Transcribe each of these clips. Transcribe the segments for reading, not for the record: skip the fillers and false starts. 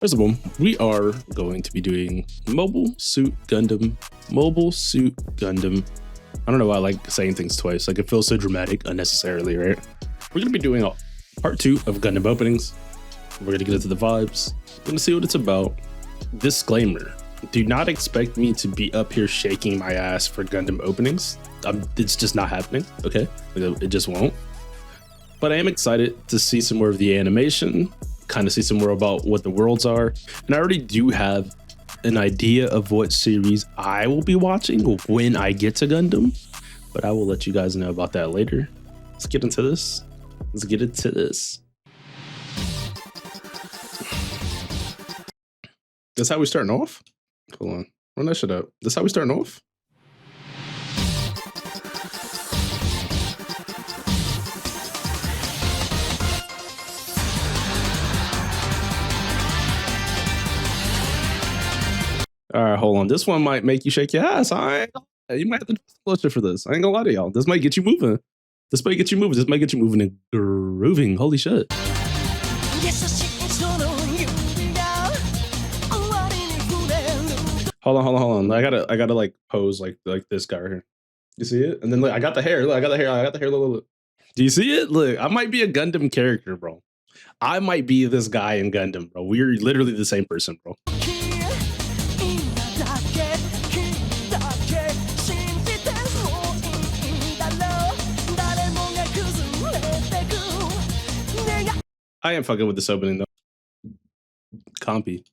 First of all, we are going to be doing Mobile Suit Gundam. Mobile Suit Gundam. I don't know why I like saying things twice. Like, it feels so dramatic unnecessarily, right? We're going to be doing a part 2 of Gundam openings. We're going to get into the vibes. We're going to see what it's about. Disclaimer. Do not expect me to be up here shaking my ass for Gundam openings. It's just not happening, okay? It just won't. But I am excited to see some more of the animation, kind of see some more about what the worlds are. And I already do have an idea of what series I will be watching when I get to Gundam, but I will let you guys know about that later. Let's get into this. Let's get into this. That's how we starting off? Hold on, run that shit up. That's how we starting off? All right, hold on. This one might make you shake your ass. You might have to do some closer for this. I ain't gonna lie to y'all. This might get you moving. This might get you moving. This might get you moving and grooving. Holy shit. Hold on. I gotta like pose like this guy right here. You see it? And then look, I got the hair. Look, I got the hair. Look. Do you see it? Look, I might be a Gundam character, bro. I might be this guy in Gundam, bro. We're literally the same person, bro. I am fucking with this opening though. Compy.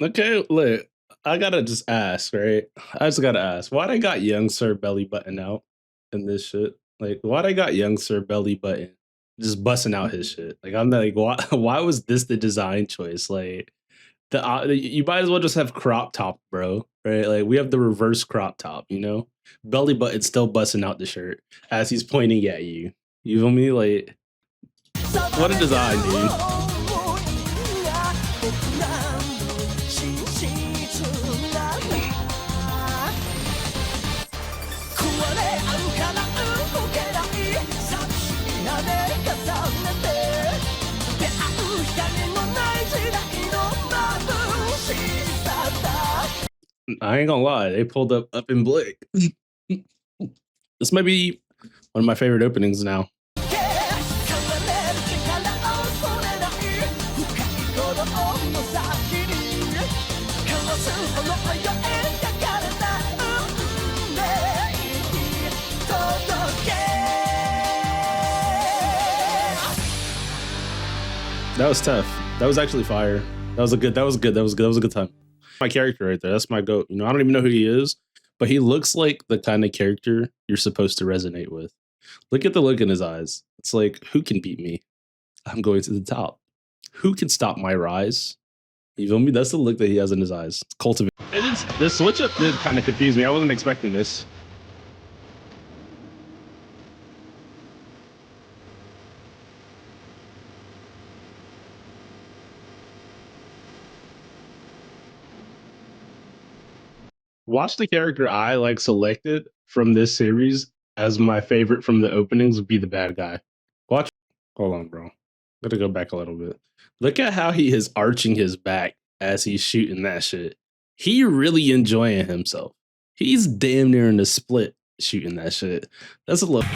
Okay, look, I gotta just ask, right? I just gotta ask, why they got Young Sir belly button out in this shit? Like, why they got Young Sir belly button just busting out his shit? Like, I'm like, why was this the design choice? Like, you might as well just have crop top, bro, right? Like, we have the reverse crop top, you know? Belly button still busting out the shirt as he's pointing at you. You feel me? Like, what a design, dude. I ain't gonna lie, they pulled up in Blake. This might be one of my favorite openings now. That was tough. That was actually fire. That was a good time. My character right there. That's my goat. You know, I don't even know who he is, but he looks like the kind of character you're supposed to resonate with. Look at the look in his eyes. It's like, who can beat me? I'm going to the top. Who can stop my rise? You feel me? That's the look that he has in his eyes. Cultivate. This switch up did kind of confuse me. I wasn't expecting this. Watch the character I like selected from this series as my favorite from the openings would be the bad guy. Watch. Hold on, bro. Gotta go back a little bit. Look at how he is arching his back as he's shooting that shit. He really enjoying himself. He's damn near in the split shooting that shit. That's a look.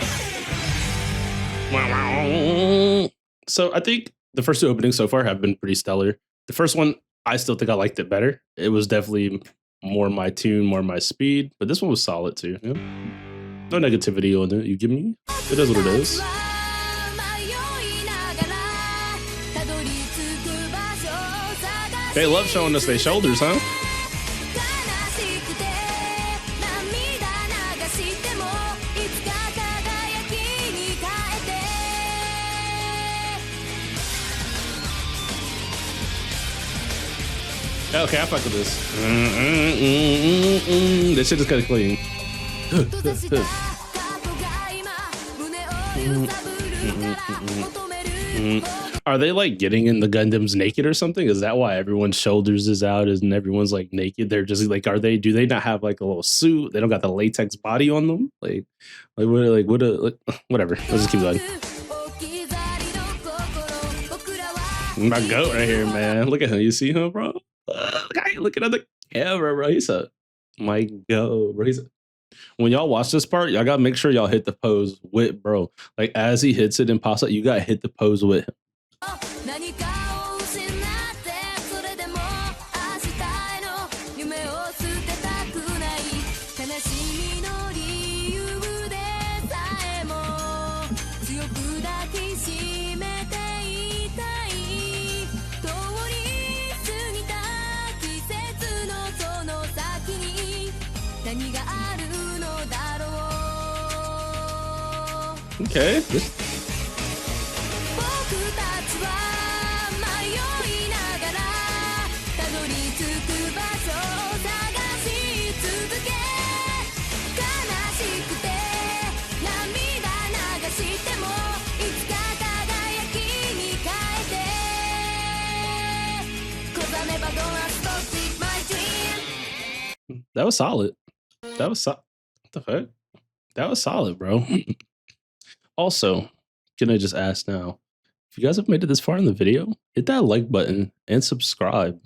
So I think the first 2 openings so far have been pretty stellar. The first one, I still think I liked it better. It was definitely more my tune, more my speed, but this one was solid too. Yeah? No negativity on it. You give me? It is what it is. They love showing us their shoulders, huh? Okay, I fuck with this. This shit is kind of clean. Are they like getting in the Gundams naked or something? Is that why everyone's shoulders is out and everyone's like naked? They're just like, do they not have like a little suit? They don't got the latex body on them? Whatever. Let's just keep going. My goat right here, man. Look at him. You see him, bro? Looking at the camera, bro. He's my goat, bro. When y'all watch this part, y'all gotta make sure y'all hit the pose with bro. Like as he hits it and pops up, you gotta hit the pose with him. Okay. That was solid. What the fuck? That was solid, bro. Also, can I just ask now, if you guys have made it this far in the video, hit that like button and subscribe.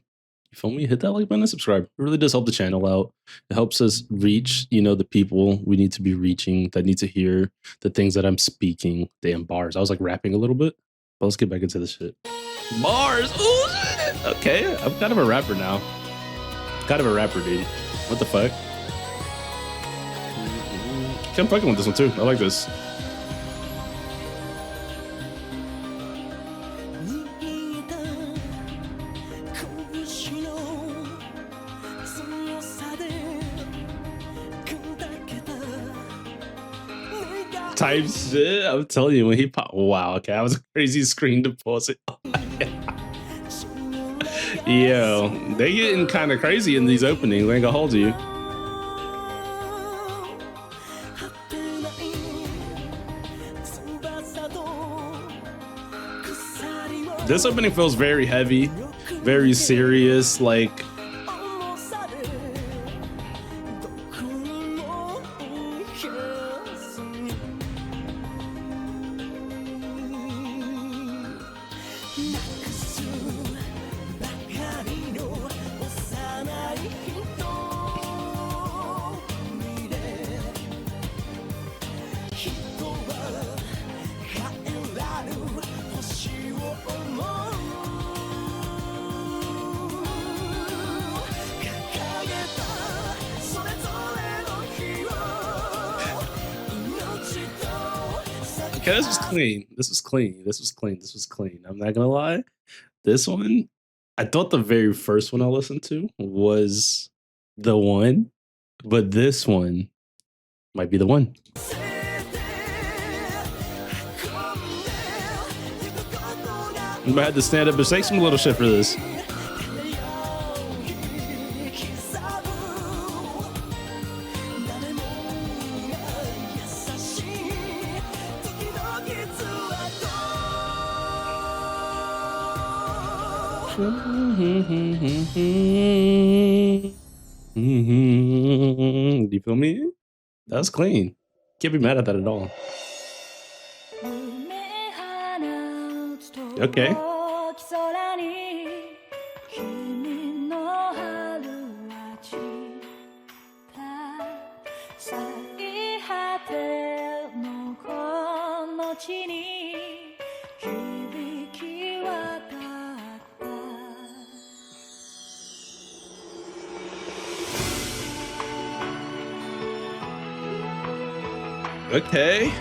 You feel me? Hit that like button and subscribe. It really does help the channel out. It helps us reach, the people we need to be reaching that need to hear the things that I'm speaking. Damn bars. I was like rapping a little bit, but let's get back into this shit. Bars. Ooh, shit. Okay, I'm kind of a rapper now. Kind of a rapper, dude. What the fuck? I'm fucking with this one too. I like this. Type shit. I'm telling you, when he popped. Wow, okay. I was a crazy screen to pause it. Yo, they getting kind of crazy in these openings. I ain't gonna hold you. This opening feels very heavy, very serious, like. Okay, this was clean. This was clean. This was clean. This was clean. I'm not gonna lie. This one, I thought the very first one I listened to was the one, but this one might be the one. I'm gonna have to stand up and say some little shit for this. Do you feel me? That was clean. Can't be mad at that at all. Okay. Okay.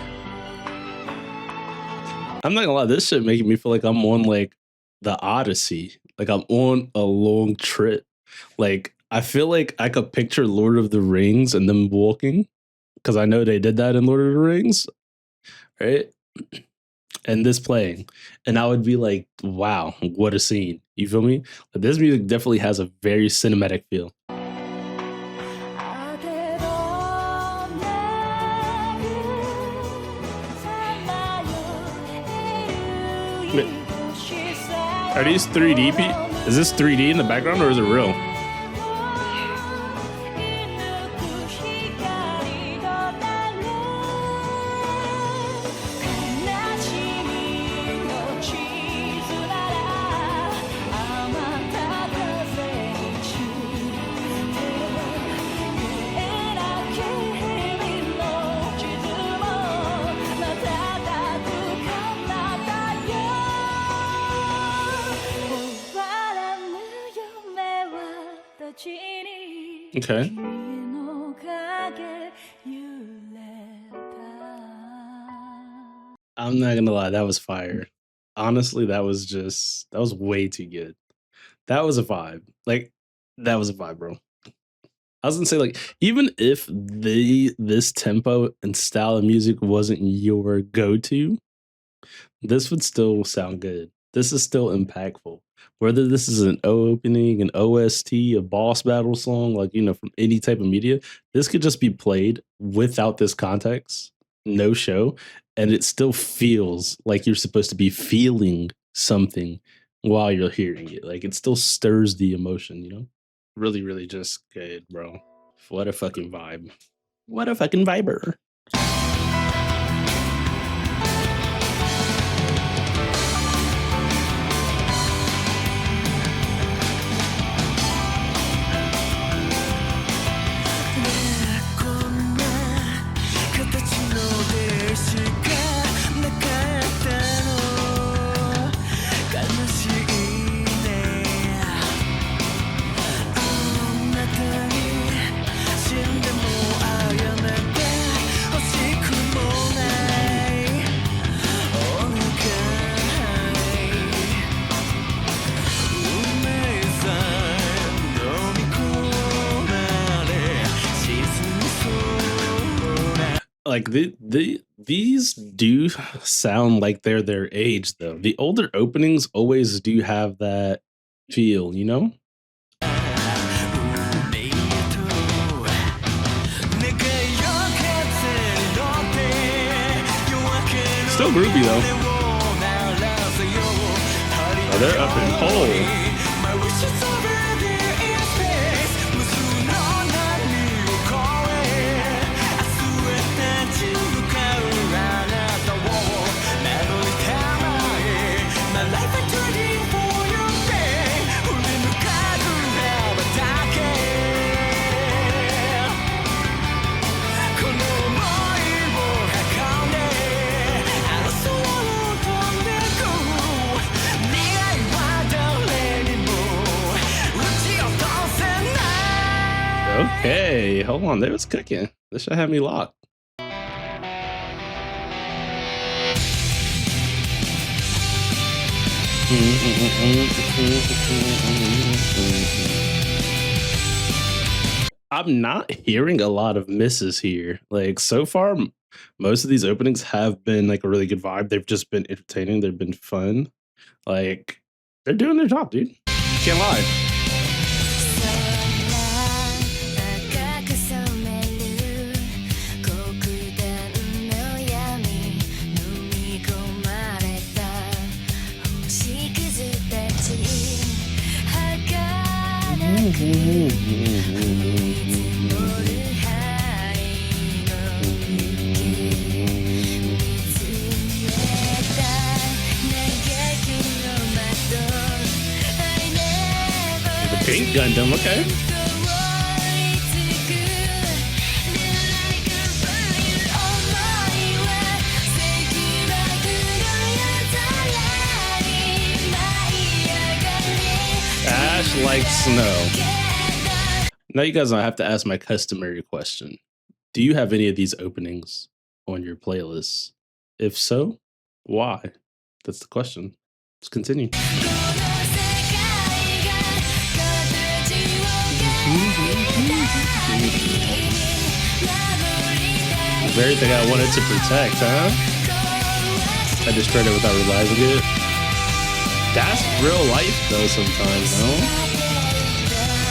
I'm not gonna lie, this shit making me feel like I'm on like the Odyssey. Like I'm on a long trip. Like I feel like I could picture Lord of the Rings and them walking, because I know they did that in Lord of the Rings, right? And this playing. And I would be like, wow, what a scene. You feel me? But this music definitely has a very cinematic feel. Are these 3D? Is this 3D in the background or is it real? Okay. I'm not gonna lie, that was fire. Honestly, that was way too good. That was a vibe. Like, that was a vibe, bro. I was gonna say, like, even if this tempo and style of music wasn't your go-to, this would still sound good. This is still impactful. Whether this is an opening, an OST, a boss battle song, like, from any type of media, this could just be played without this context, no show, and it still feels like you're supposed to be feeling something while you're hearing it. Like, it still stirs the emotion. Really, really just good, bro. What a fucking vibe. What a fucking viber. Like these do sound like they're their age though. The older openings always do have that feel, Still groovy though. Oh, they're up in pole. Okay, hold on. There was cooking. This should have me locked. I'm not hearing a lot of misses here. Like, so far, most of these openings have been like a really good vibe. They've just been entertaining. They've been fun. Like, they're doing their job, dude. Can't lie. The pink Gundam, okay. Ash like snow. Now you guys don't have to ask my customary question. Do you have any of these openings on your playlist? If so, why? That's the question. Let's continue. The very thing I wanted to protect, huh? I destroyed it without realizing it. That's real life, though, sometimes, no?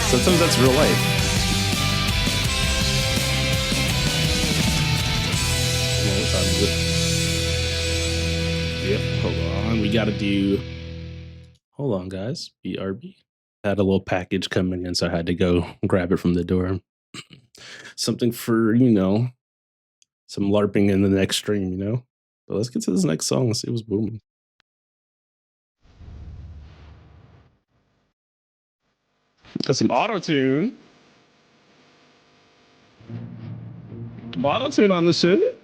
Sometimes that's real life. What time is it? Yep, hold on. We gotta do... Hold on, guys. BRB. Had a little package coming in, so I had to go grab it from the door. Something for, some LARPing in the next stream. But let's get to this next song and see what's booming. Got some auto-tune. Auto-tune on the shit.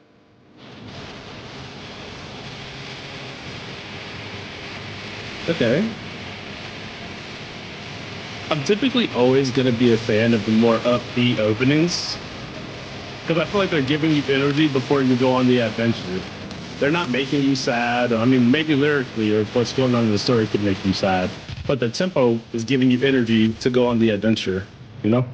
Okay. I'm typically always going to be a fan of the more upbeat openings because I feel like they're giving you energy before you go on the adventure. They're not making you sad. I mean, maybe lyrically or what's going on in the story could make you sad, but the tempo is giving you energy to go on the adventure, you know?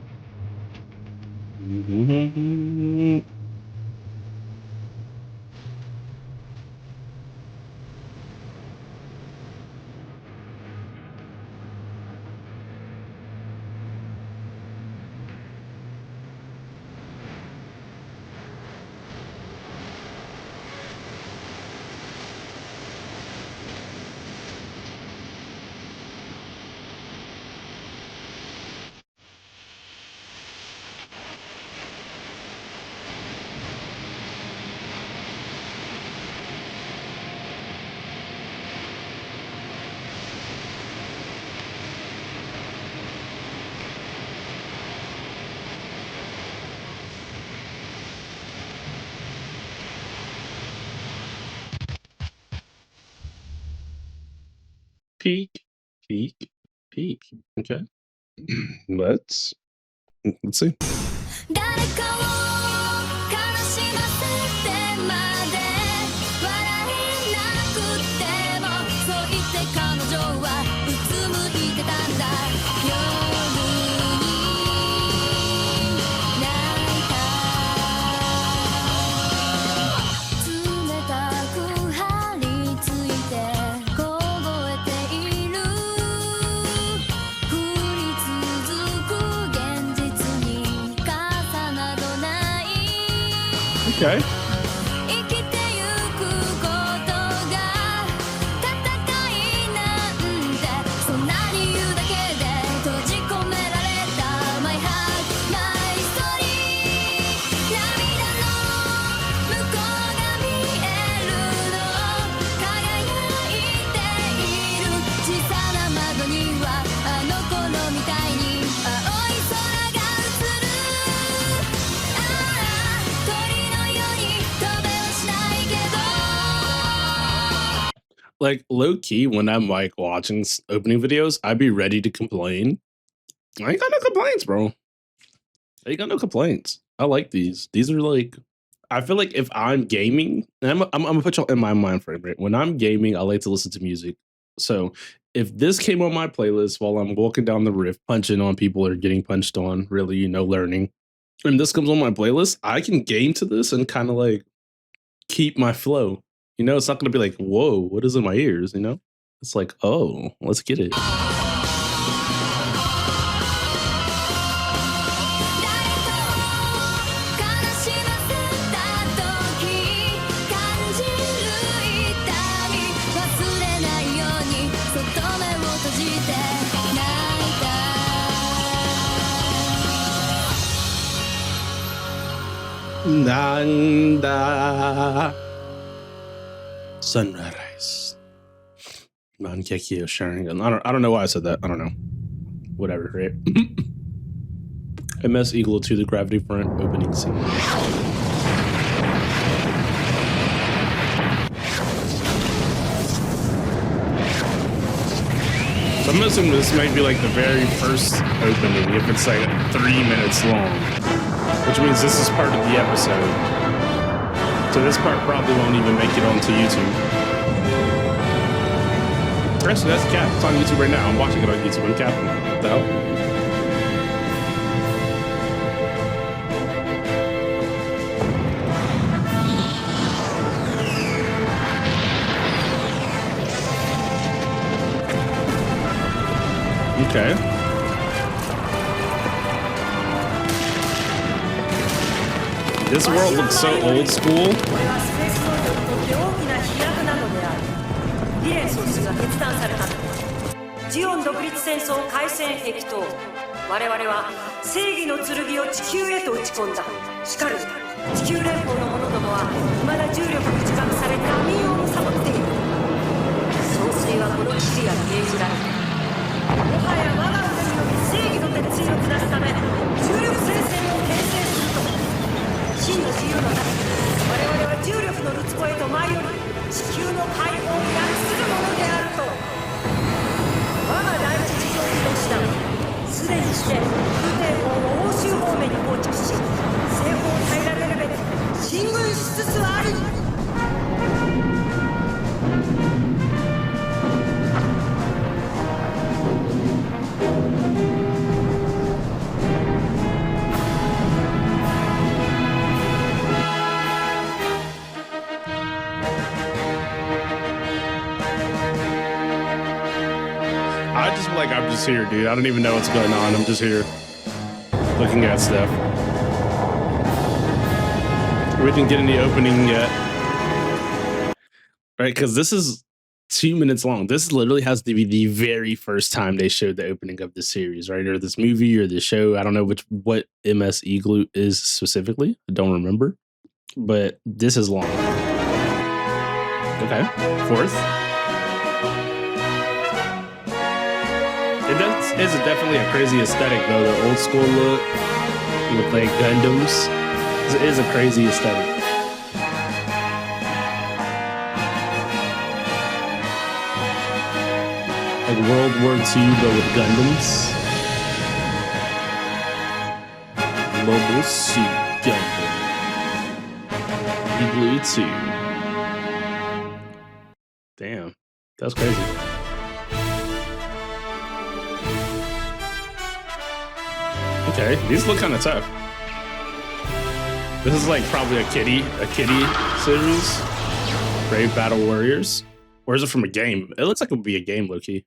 Peak, peak, peak. Okay. Let's see. Okay. Like low key, when I'm like watching opening videos, I'd be ready to complain. I ain't got no complaints, bro. I ain't got no complaints. I like these. These are like, I feel like if I'm gaming, and I'm gonna put y'all in my mind frame, right? When I'm gaming, I like to listen to music. So if this came on my playlist while I'm walking down the rift, punching on people or getting punched on, really, learning, and this comes on my playlist, I can game to this and kind of like keep my flow. It's not going to be like, whoa, what is in my ears? It's like, oh, let's get it. Nanda. Sunrise. Mankeki Sharingan. I don't know why I said that. I don't know. Whatever, right? MS equal to the Gravity Front opening scene. So I'm assuming this might be like the very first opening if it's like 3 minutes long, which means this is part of the episode. So this part probably won't even make it onto YouTube. Actually, that's Cap. It's on YouTube right now. I'm watching it on YouTube. I'm capping. What the hell? Okay. This world looks so old school. ジオン独立戦争開戦激闘。我々は正義の剣を地球へと打ち込んだ。しかる地球連邦の者どもは未だ重力に自覚された民を貪っている。総帥はこの危機が命じられた。もはや我が腕により正義の鉄槌を下すため重力戦線を形成すると。真の自由の中我々は重力のるつこへと舞い降り地球の解放を約するものであると。我が第一次装備の手段すでにして空挺砲を欧州方面に放着し西方を平らげるべく進軍しつつある。I'm just here, dude. I don't even know what's going on. I'm just here looking at stuff. We didn't get any opening yet. Right, because this is 2 minutes long. This literally has to be the very first time they showed the opening of this series, right? Or this movie or the show. I don't know what MSE glue is specifically. I don't remember. But this is long. Okay. Fourth. It's definitely a crazy aesthetic, though. The old school look with like Gundams. It is a crazy aesthetic. Like World War II, but with Gundams. Mobile Suit Gundam. Igloo 2. Damn, that's crazy. Okay, these look kind of tough. This is like probably a kiddie series. Brave Battle Warriors. Or is it from a game? It looks like it would be a game, low-key.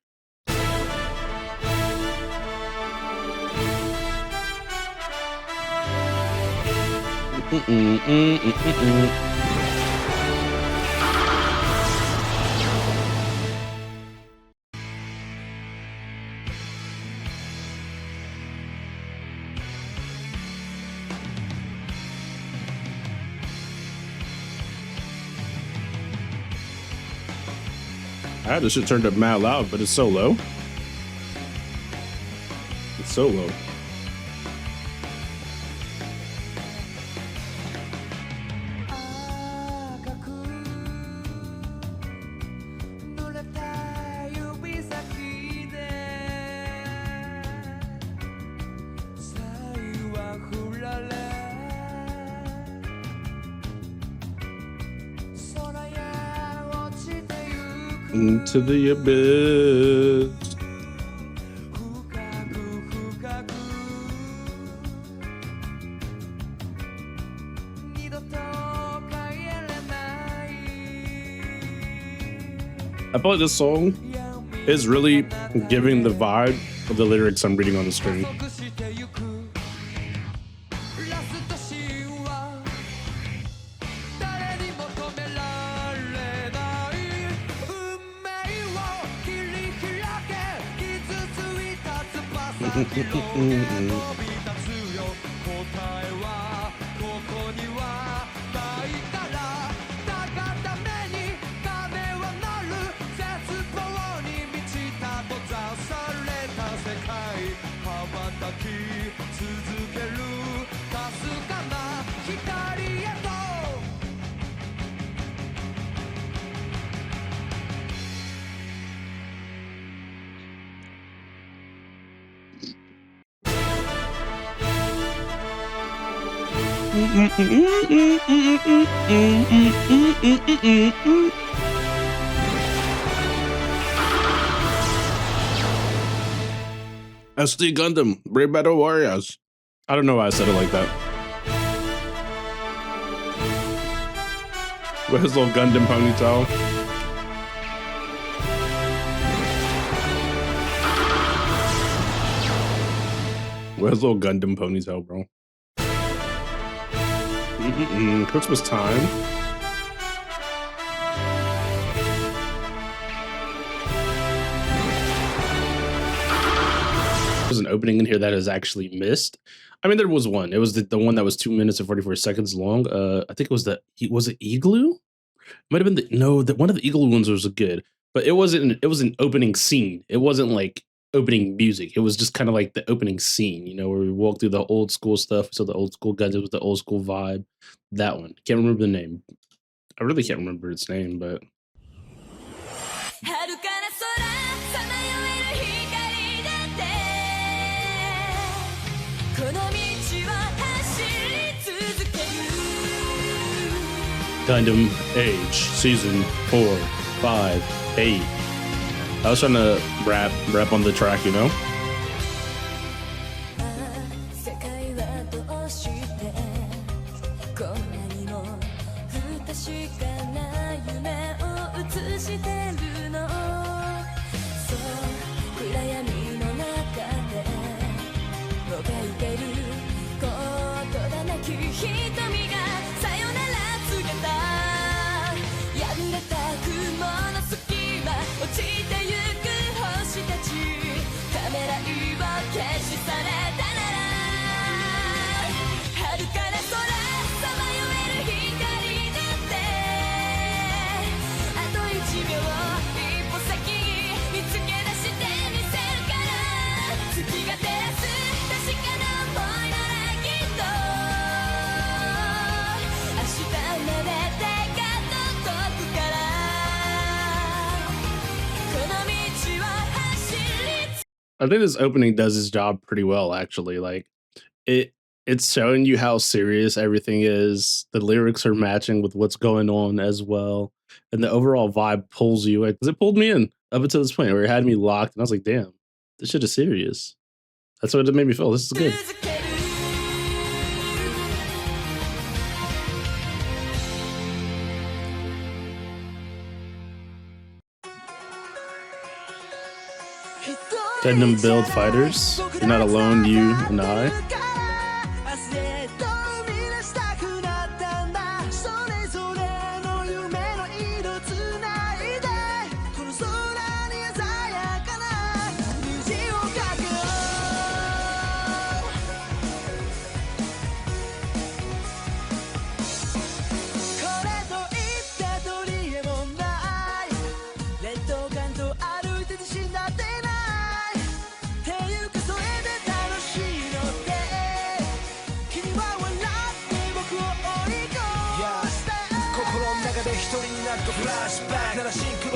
I had this shit turned up mad loud, but it's so low. It's so low. Into the abyss. I feel like this song is really giving the vibe of the lyrics I'm reading on the screen. SD Gundam, Brave Battle Warriors. I don't know why I said it like that. With his little Gundam ponytail. With his little Gundam ponytail, bro. Christmas time. There's an opening in here that is actually missed. I mean, there was one. It was the one that was 2 minutes and 44 seconds long. I think it was was it Igloo? Might have been one of the Igloo ones was good, but it wasn't. It was an opening scene. It wasn't like opening music. It was just kind of like the opening scene, you know, where we walked through the old school stuff. So the old school guns, it was the old school vibe. That one. Can't remember the name. I really can't remember its name, but. Gundam Age Season 4, 5, 8. I was trying to rap on the track, you know? I think this opening does its job pretty well, actually. Like it's showing you how serious everything is. The lyrics are matching with what's going on as well, and the overall vibe pulls you. Because it pulled me in up until this point where it had me locked, and I was like, "Damn, this shit is serious." That's what it made me feel. This is good. Gundam build fighters. You're not alone, you and I.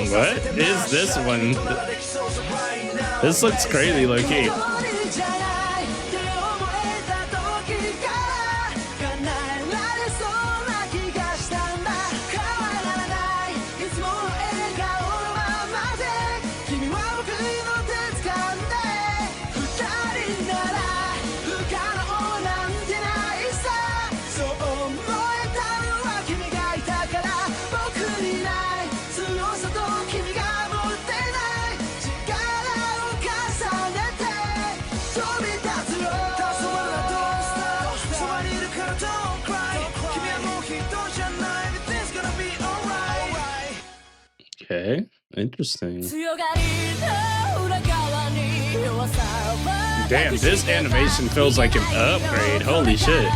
What is this one? This looks crazy, low-key. Okay, interesting. Damn, this animation feels like an upgrade. Holy shit.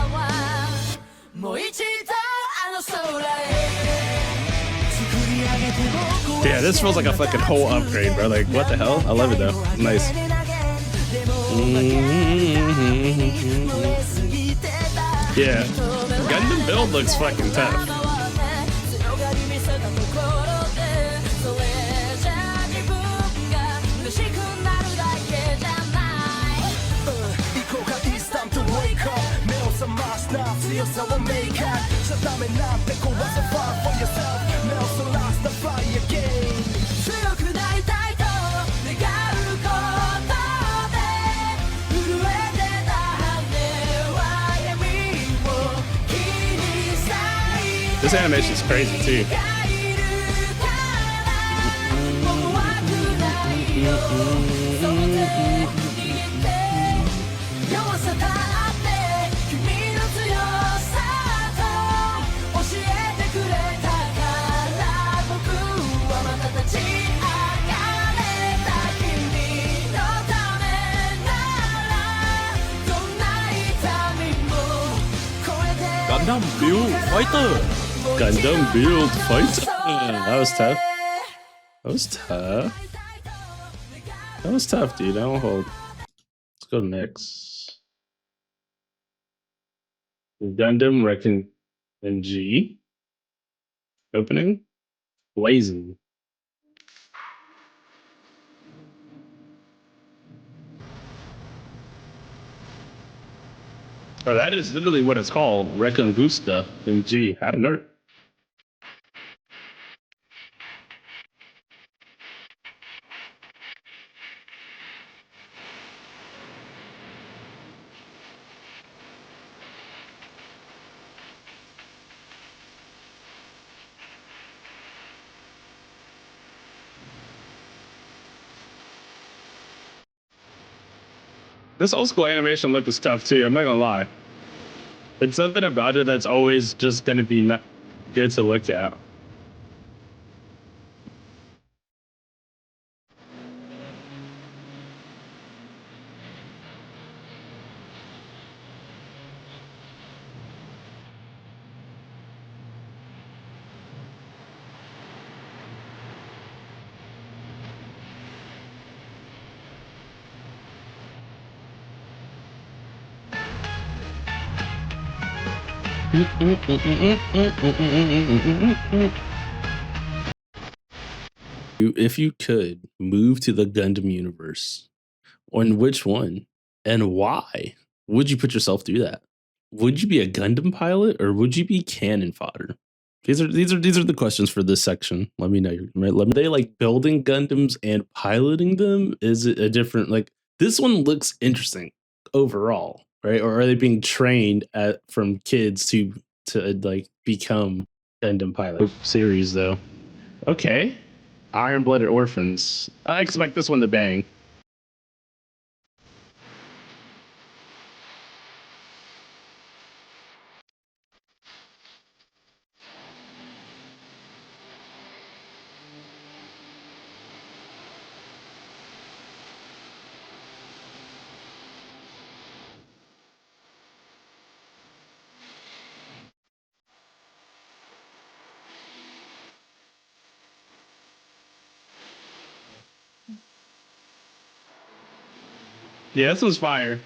Yeah, this feels like a fucking whole upgrade, bro. Like, what the hell? I love it though. Nice. Yeah, Gundam build looks fucking tough. This animation is crazy too. Gundam Build Fighter. Gundam Build Fighter. That was tough. That was tough. That was tough, dude. I don't hold. Let's go to next. Gundam Reckon and G. Opening. Blazing. Oh, that is literally what it's called. Recongusta in G. I don't know. This old school animation look is tough too. I'm not gonna lie. It's something about it that's always just gonna be not good to look at. If you could move to the Gundam universe, on which one and why would you put yourself through that? Would you be a Gundam pilot or would you be cannon fodder? These are the questions for this section. Let me know. Let me. They like building Gundams and piloting them. Is it a different like this one looks interesting overall, right? Or are they being trained from kids to like become Gundam pilot series though? Okay, Iron Blooded Orphans. I expect this one to bang. Yeah, this one's fire.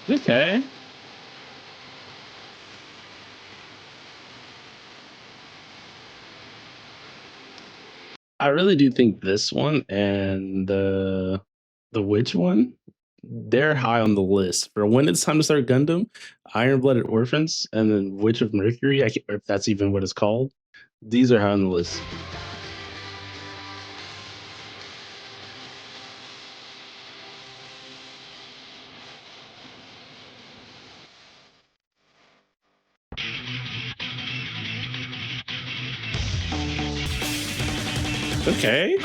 Okay. I really do think this one and the witch one, they're high on the list for when it's time to start Gundam. Iron Blooded Orphans and then Witch of Mercury, I can't, if that's even what it's called. These are high on the list. Okay.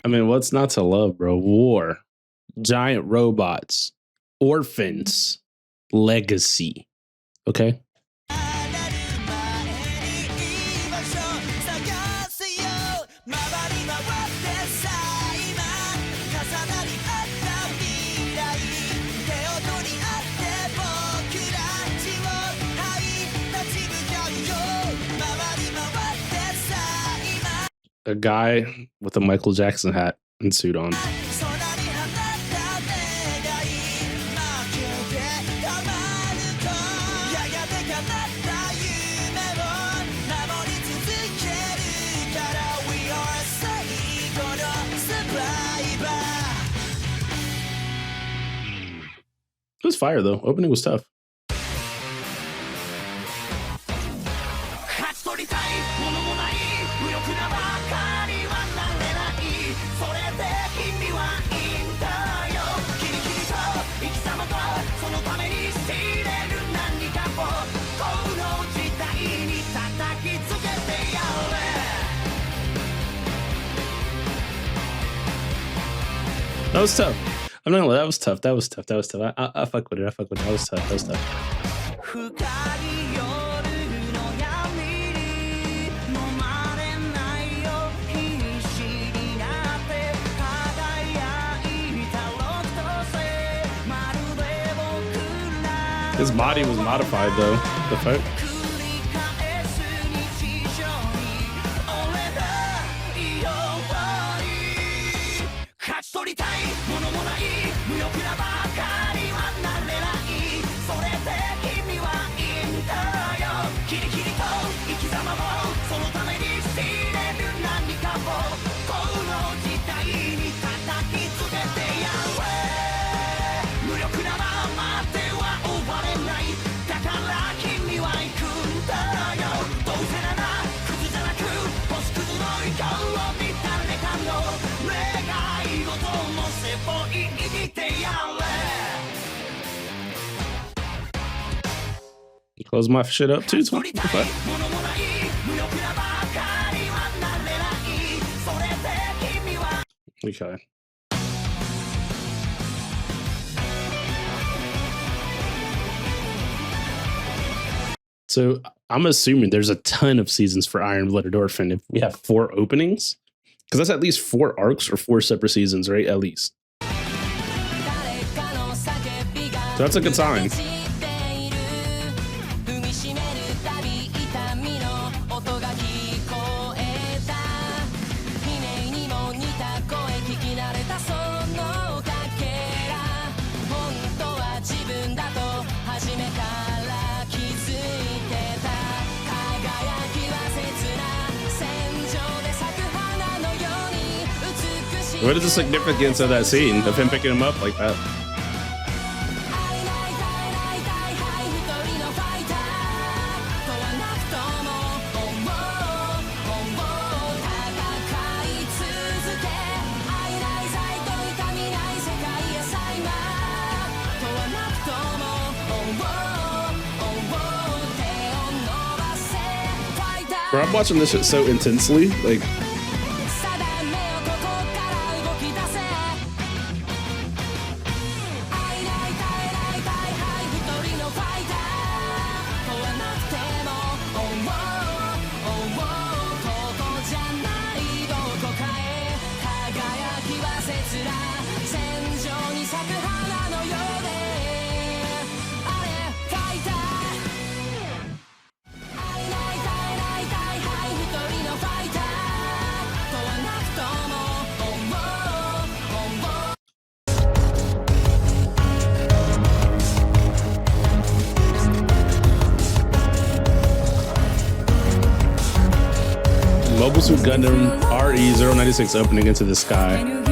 I mean, what's not to love, bro? War, giant robots, orphans, legacy. Okay. a guy with a Michael Jackson hat and suit on. It was fire though. Opening was tough. That was tough. I'm not gonna lie, that was tough. That was tough. That was tough. I fuck with it. I fuck with it. That was tough. That was tough. His body was modified though. The fuck? Close my shit up too. Okay. So I'm assuming there's a ton of seasons for Iron Blooded Orphan if we have 4 openings, because that's at least 4 arcs or 4 separate seasons, right? At least. So that's a good sign. What is the significance of that scene, of him picking him up like that? Bro, I'm watching this shit so intensely, like... Mobile Suit Gundam RE-096 opening into the sky.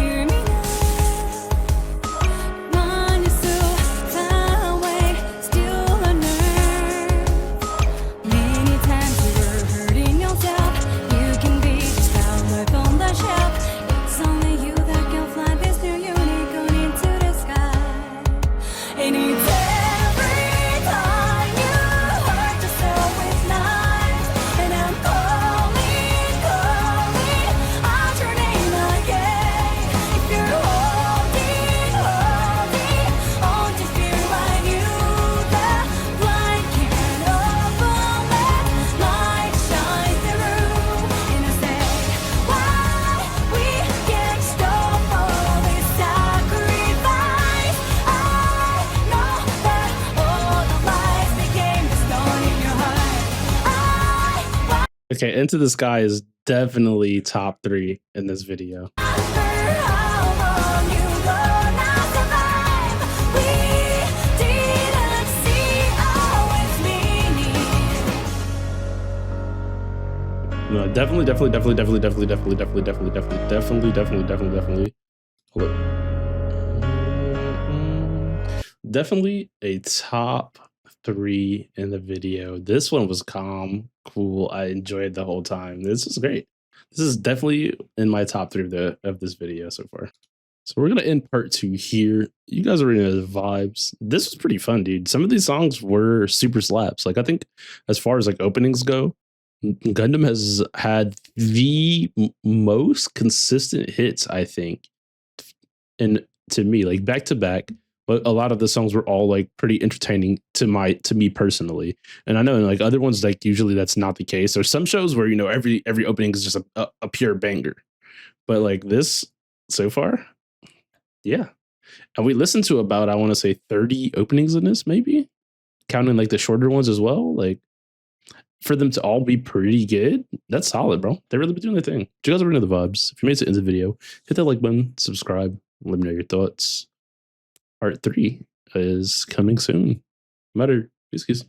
Okay, Into the Sky is definitely top 3 in this video. No, definitely. Hold up. Definitely a top 3 in the video. This one was calm, cool. I enjoyed the whole time. This is great. This is definitely in my top 3 of this video so far. So we're gonna end part 2 here. You guys already know the vibes. This was pretty fun, dude. Some of these songs were super slaps. Like I think as far as like openings go, Gundam has had the most consistent hits, I think. And to me, like back to back, but a lot of the songs were all like pretty entertaining to me personally. And I know in like other ones, like usually that's not the case. There's some shows where, you know, every opening is just a pure banger. But like this so far, yeah. And we listened to about, I want to say 30 openings in this, maybe counting like the shorter ones as well. Like for them to all be pretty good, that's solid, bro. They really been doing their thing. Do you guys already know the vibes? If you made it to the end of the video, hit that like button, subscribe, let me know your thoughts. Part 3 is coming soon. Matter. Peace.